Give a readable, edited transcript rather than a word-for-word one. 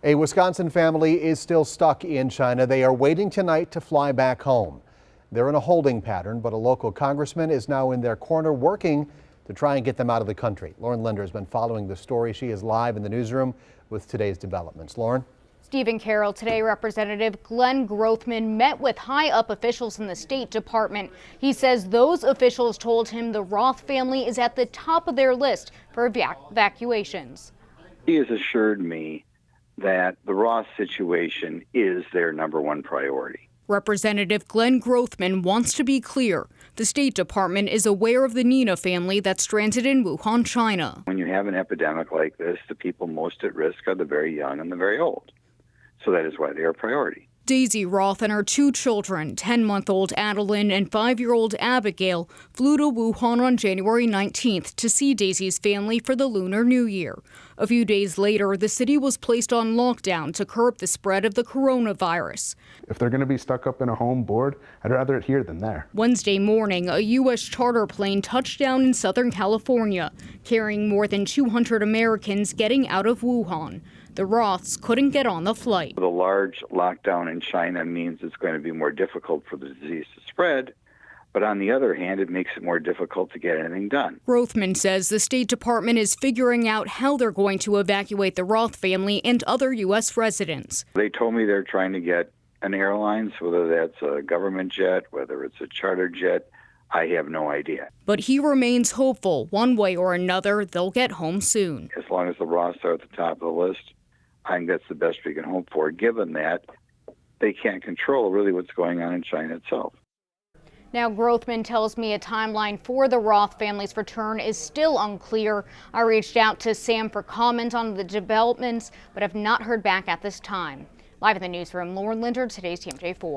A Wisconsin family is still stuck in China. They are waiting tonight to fly back home. They're in a holding pattern, but a local congressman is now in their corner working to try and get them out of the country. Lauren Linder has been following the story. She is live in the newsroom with today's developments. Lauren? Stephen Carroll, today Representative Glenn Grothman met with high-up officials in the State Department. He says those officials told him the Roth family is at the top of their list for evacuations. He has assured me that the Roth situation is their #1 priority. Representative Glenn Grothman wants to be clear. The State Department is aware of the Nina family that's stranded in Wuhan, China. When you have an epidemic like this, the people most at risk are the very young and the very old. So that is why they are a priority. Daisy Roth and her 2 children, 10-month-old Adeline and 5-year-old Abigail, flew to Wuhan on January 19th to see Daisy's family for the Lunar New Year. A few days later, the city was placed on lockdown to curb the spread of the coronavirus. If they're going to be stuck up in a home board, I'd rather it here than there. Wednesday morning, a U.S. charter plane touched down in Southern California, carrying more than 200 Americans getting out of Wuhan. The Roths couldn't get on the flight. The large lockdown in China means it's going to be more difficult for the disease to spread. But on the other hand, it makes it more difficult to get anything done. Grothman says the State Department is figuring out how they're going to evacuate the Roth family and other U.S. residents. They told me they're trying to get an airline, so whether that's a government jet, whether it's a charter jet, I have no idea. But he remains hopeful one way or another they'll get home soon. As long as the Roths are at the top of the list, I think that's the best we can hope for, given that they can't control really what's going on in China itself. Now, Grothman tells me a timeline for the Roth family's return is still unclear. I reached out to Sam for comment on the developments, but have not heard back at this time. Live in the newsroom, Lauren Linder, today's TMJ4.